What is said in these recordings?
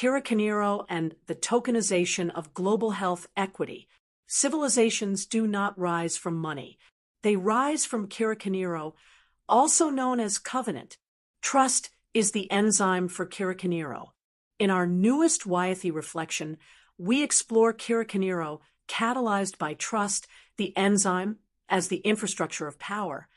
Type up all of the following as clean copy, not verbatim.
Kirikaniro and the tokenization of global health equity. Civilizations do not rise from money. They rise from Kirikaniro, also known as covenant. Trust is the enzyme for Kirikaniro. In our newest Wyathi reflection, we explore Kirikaniro, catalyzed by trust, the enzyme as the infrastructure of power,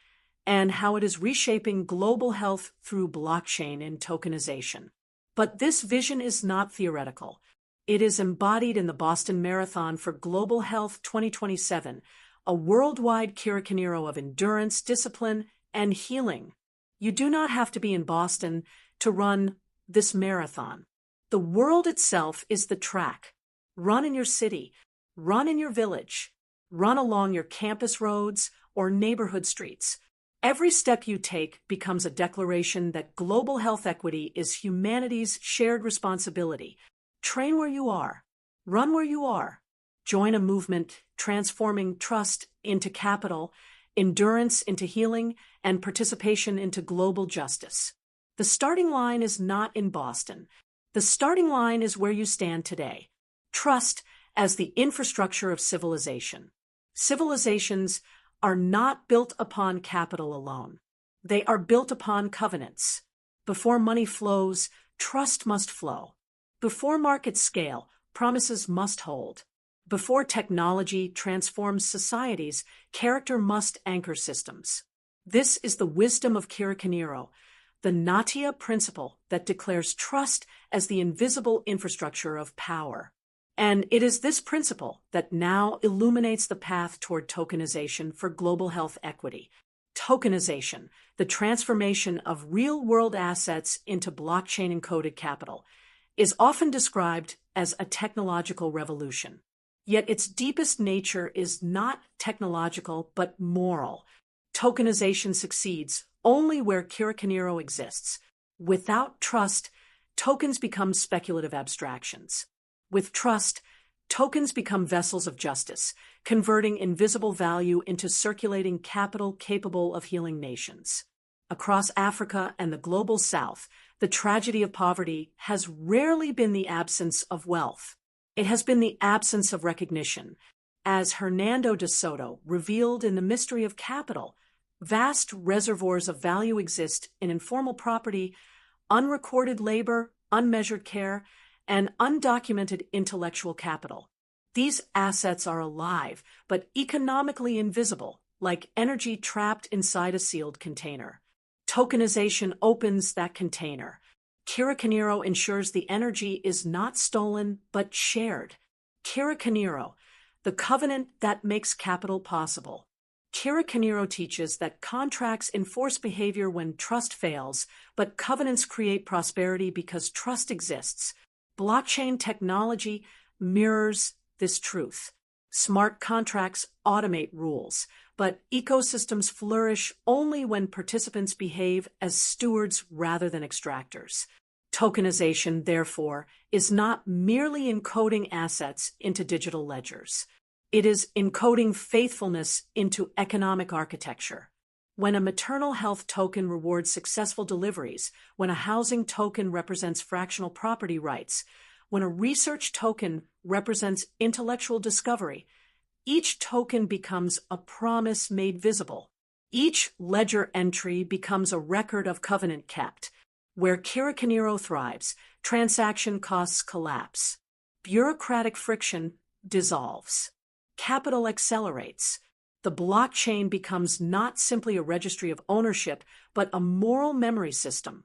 and how it is reshaping global health through blockchain and tokenization. But this vision is not theoretical. It is embodied in the Boston Marathon for Global Health 2027, a worldwide Kirikaniro of endurance, discipline, and healing. You do not have to be in Boston to run this marathon. The world itself is the track. Run in your city, run in your village, run along your campus roads or neighborhood streets. Every step you take becomes a declaration that global health equity is humanity's shared responsibility. Train where you are. Run where you are. Join a movement transforming trust into capital, endurance into healing, and participation into global justice. The starting line is not in Boston. The starting line is where you stand today. Trust as the infrastructure of civilization. Civilizations are not built upon capital alone. They are built upon covenants. Before money flows, trust must flow. Before markets scale, promises must hold. Before technology transforms societies, character must anchor systems. This is the wisdom of Kirikaniro, the Natia principle that declares trust as the invisible infrastructure of power. And it is this principle that now illuminates the path toward tokenization for global health equity. Tokenization, the transformation of real-world assets into blockchain-encoded capital, is often described as a technological revolution. Yet its deepest nature is not technological but moral. Tokenization succeeds only where Kirikaniro exists. Without trust, tokens become speculative abstractions. With trust, tokens become vessels of justice, converting invisible value into circulating capital capable of healing nations. Across Africa and the global South, the tragedy of poverty has rarely been the absence of wealth. It has been the absence of recognition. As Hernando de Soto revealed in The Mystery of Capital, vast reservoirs of value exist in informal property, unrecorded labor, unmeasured care, and undocumented intellectual capital. These assets are alive, but economically invisible, like energy trapped inside a sealed container. Tokenization opens that container. Kirikaniro ensures the energy is not stolen, but shared. Kirikaniro, the covenant that makes capital possible. Kirikaniro teaches that contracts enforce behavior when trust fails, but covenants create prosperity because trust exists. Blockchain technology mirrors this truth. Smart contracts automate rules, but ecosystems flourish only when participants behave as stewards rather than extractors. Tokenization, therefore, is not merely encoding assets into digital ledgers. It is encoding faithfulness into economic architecture. When a maternal health token rewards successful deliveries, when a housing token represents fractional property rights, when a research token represents intellectual discovery, each token becomes a promise made visible. Each ledger entry becomes a record of covenant kept. Where Kirikaniro thrives, transaction costs collapse. Bureaucratic friction dissolves. Capital accelerates. The blockchain becomes not simply a registry of ownership, but a moral memory system,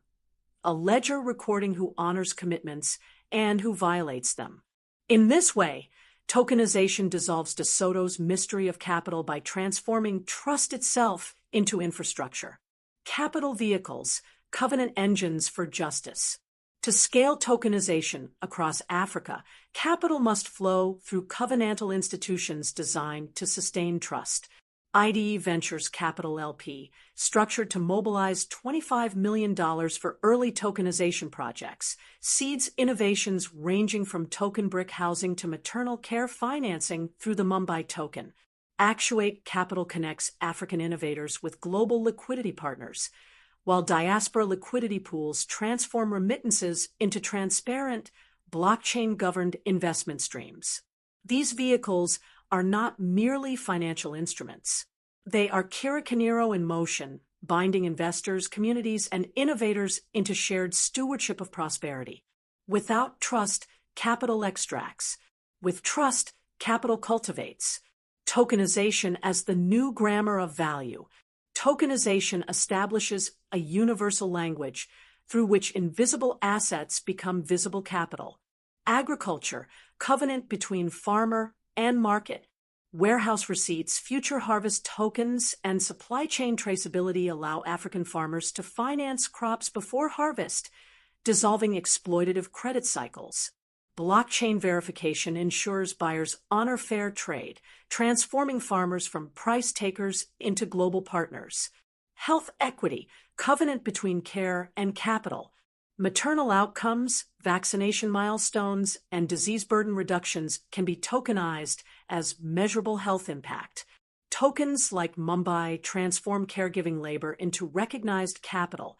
a ledger recording who honors commitments and who violates them. In this way, tokenization dissolves De Soto's mystery of capital by transforming trust itself into infrastructure. Capital vehicles, covenant engines for justice. To scale tokenization across Africa, capital must flow through covenantal institutions designed to sustain trust. IDE Ventures Capital LP, structured to mobilize $25 million for early tokenization projects, seeds innovations ranging from token brick housing to maternal care financing through the Mumbai token. Actuate Capital connects African innovators with global liquidity partners, while diaspora liquidity pools transform remittances into transparent, blockchain-governed investment streams. These vehicles are not merely financial instruments. They are Kirikaniro in motion, binding investors, communities, and innovators into shared stewardship of prosperity. Without trust, capital extracts. With trust, capital cultivates. Tokenization as the new grammar of value. Tokenization establishes a universal language through which invisible assets become visible capital. Agriculture, covenant between farmer and market. Warehouse receipts, future harvest tokens, and supply chain traceability allow African farmers to finance crops before harvest, dissolving exploitative credit cycles. Blockchain verification ensures buyers honor fair trade, transforming farmers from price takers into global partners. Health equity, covenant between care and capital. Maternal outcomes, vaccination milestones, and disease burden reductions can be tokenized as measurable health impact. Tokens like Mumbai transform caregiving labor into recognized capital,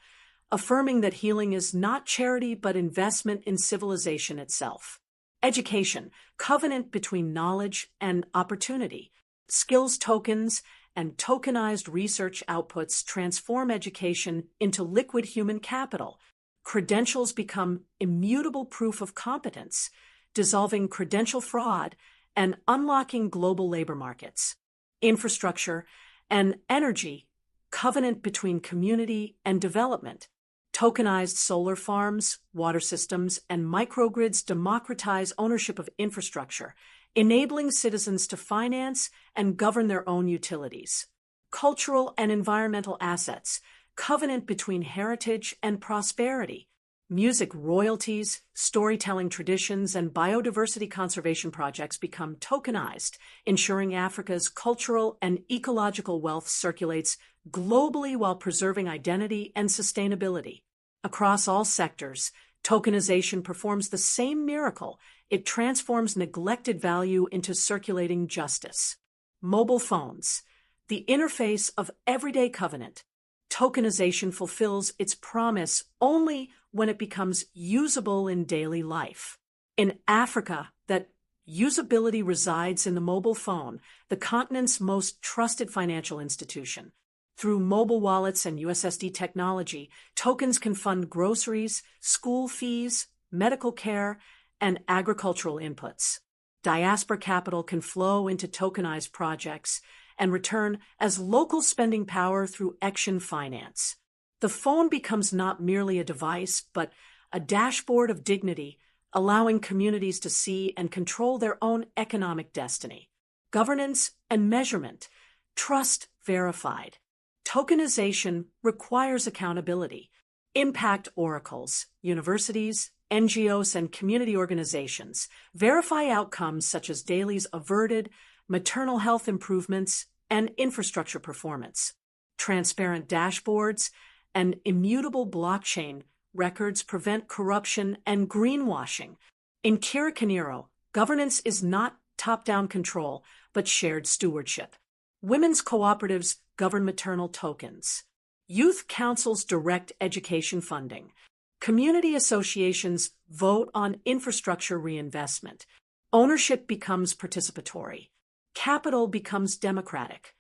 affirming that healing is not charity but investment in civilization itself. Education, covenant between knowledge and opportunity. Skills tokens and tokenized research outputs transform education into liquid human capital. Credentials become immutable proof of competence, dissolving credential fraud and unlocking global labor markets. Infrastructure and energy, covenant between community and development. Tokenized solar farms, water systems, and microgrids democratize ownership of infrastructure, enabling citizens to finance and govern their own utilities. Cultural and environmental assets, covenant between heritage and prosperity. Music royalties, storytelling traditions, and biodiversity conservation projects become tokenized, ensuring Africa's cultural and ecological wealth circulates globally while preserving identity and sustainability. Across all sectors, tokenization performs the same miracle. It transforms neglected value into circulating justice. Mobile phones, the interface of everyday covenant. Tokenization fulfills its promise only when it becomes usable in daily life. In Africa, that usability resides in the mobile phone, the continent's most trusted financial institution. Through mobile wallets and USSD technology, tokens can fund groceries, school fees, medical care, and agricultural inputs. Diaspora capital can flow into tokenized projects and return as local spending power through action finance. The phone becomes not merely a device, but a dashboard of dignity, allowing communities to see and control their own economic destiny. Governance and measurement, trust verified. Tokenization requires accountability. Impact oracles, universities, NGOs, and community organizations verify outcomes such as dailies averted, maternal health improvements, and infrastructure performance. Transparent dashboards and immutable blockchain records prevent corruption and greenwashing. In Kirikaniro, governance is not top-down control, but shared stewardship. Women's cooperatives govern maternal tokens. Youth councils direct education funding. Community associations vote on infrastructure reinvestment. Ownership becomes participatory. Capital becomes democratic.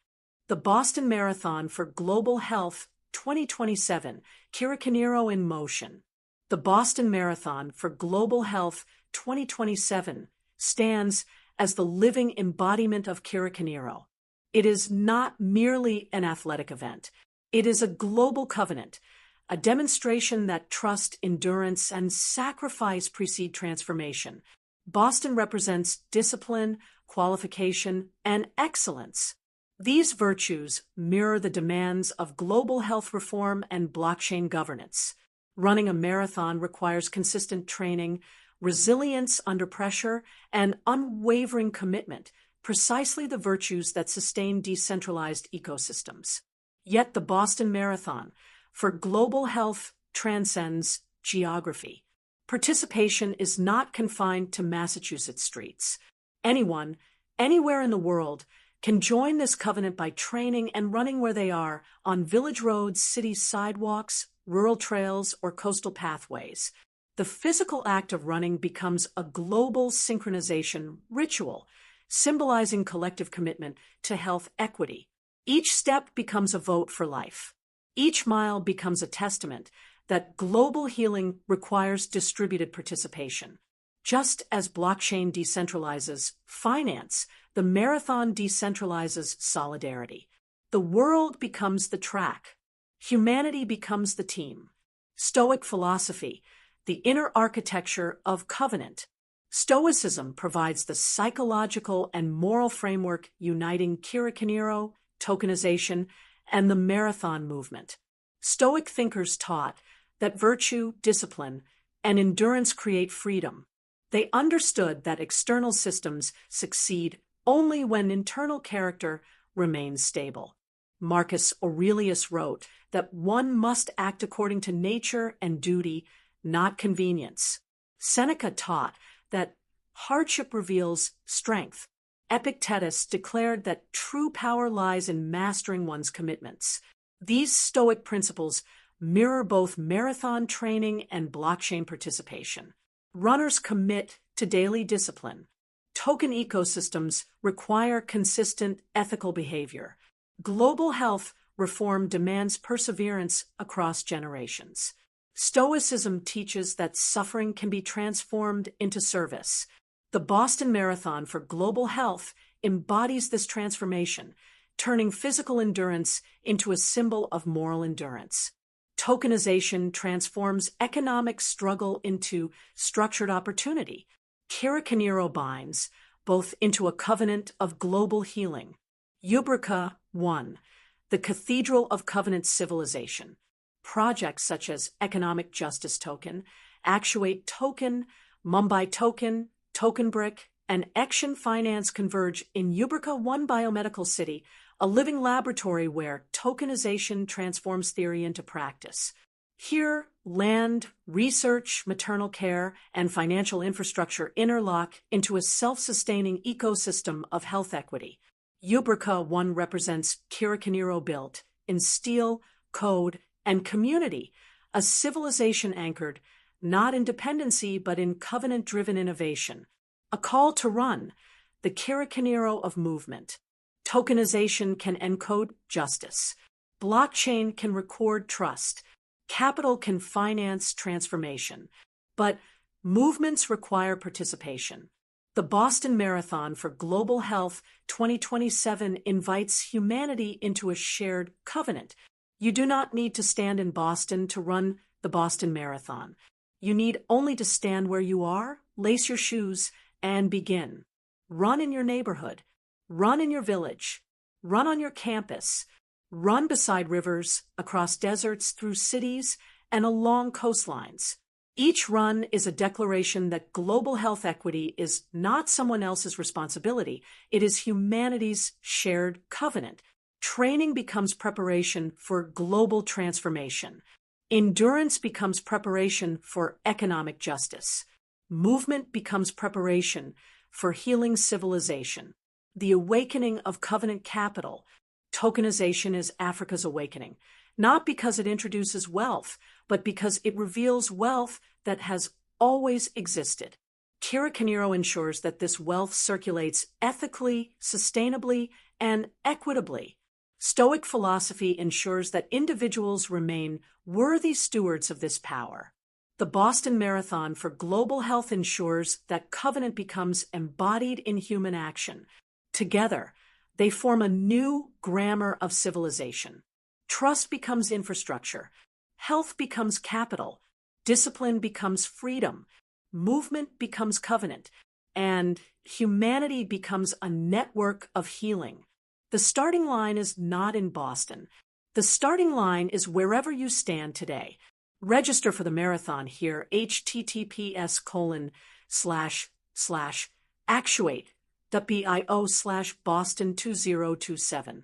The Boston Marathon for Global Health 2027, Kirikaniro in motion. The Boston Marathon for Global Health 2027 stands as the living embodiment of Kirikaniro. It is not merely an athletic event. It is a global covenant, a demonstration that trust, endurance, and sacrifice precede transformation. Boston represents discipline, qualification, and excellence. These virtues mirror the demands of global health reform and blockchain governance. Running a marathon requires consistent training, resilience under pressure, and unwavering commitment, precisely the virtues that sustain decentralized ecosystems. Yet the Boston Marathon for Global Health transcends geography. Participation is not confined to Massachusetts streets. Anyone, anywhere in the world, can join this covenant by training and running where they are on village roads, city sidewalks, rural trails, or coastal pathways. The physical act of running becomes a global synchronization ritual, symbolizing collective commitment to health equity. Each step becomes a vote for life. Each mile becomes a testament that global healing requires distributed participation. Just as blockchain decentralizes finance, the marathon decentralizes solidarity. The world becomes the track. Humanity becomes the team. Stoic philosophy, the inner architecture of covenant. Stoicism provides the psychological and moral framework uniting Kirikaniro, tokenization, and the marathon movement. Stoic thinkers taught that virtue, discipline, and endurance create freedom. They understood that external systems succeed only when internal character remains stable. Marcus Aurelius wrote that one must act according to nature and duty, not convenience. Seneca taught that hardship reveals strength. Epictetus declared that true power lies in mastering one's commitments. These Stoic principles mirror both marathon training and blockchain participation. Runners commit to daily discipline. Token ecosystems require consistent ethical behavior. Global health reform demands perseverance across generations. Stoicism teaches that suffering can be transformed into service. The Boston Marathon for Global Health embodies this transformation, turning physical endurance into a symbol of moral endurance. Tokenization transforms economic struggle into structured opportunity. Kirikaniro binds both into a covenant of global healing. Ubrica 1, the Cathedral of Covenant Civilization. Projects such as Economic Justice Token, Actuate Token, Mumbai Token, Token Brick, and Action Finance converge in Ubrica 1 Biomedical City, a living laboratory where tokenization transforms theory into practice. Here, land, research, maternal care, and financial infrastructure interlock into a self-sustaining ecosystem of health equity. Ubrica 1 represents Kirikaniro built in steel, code, and community, a civilization anchored not in dependency but in covenant-driven innovation. A call to run, the Kirikaniro of movement. Tokenization can encode justice. Blockchain can record trust. Capital can finance transformation. But movements require participation. The Boston Marathon for Global Health 2027 invites humanity into a shared covenant. You do not need to stand in Boston to run the Boston Marathon. You need only to stand where you are, lace your shoes, and begin. Run in your neighborhood. Run in your village. Run on your campus. Run beside rivers, across deserts, through cities, and along coastlines. Each run is a declaration that global health equity is not someone else's responsibility. It is humanity's shared covenant. Training becomes preparation for global transformation. Endurance becomes preparation for economic justice. Movement becomes preparation for healing civilization. The awakening of covenant capital. Tokenization is Africa's awakening, not because it introduces wealth, but because it reveals wealth that has always existed. Kirikaniro ensures that this wealth circulates ethically, sustainably, and equitably. Stoic philosophy ensures that individuals remain worthy stewards of this power. The Boston Marathon for Global Health ensures that covenant becomes embodied in human action. Together, they form a new grammar of civilization. Trust becomes infrastructure. Health becomes capital. Discipline becomes freedom. Movement becomes covenant. And humanity becomes a network of healing. The starting line is not in Boston. The starting line is wherever you stand today. Register for the marathon here, https://actuate.bio/Boston2027.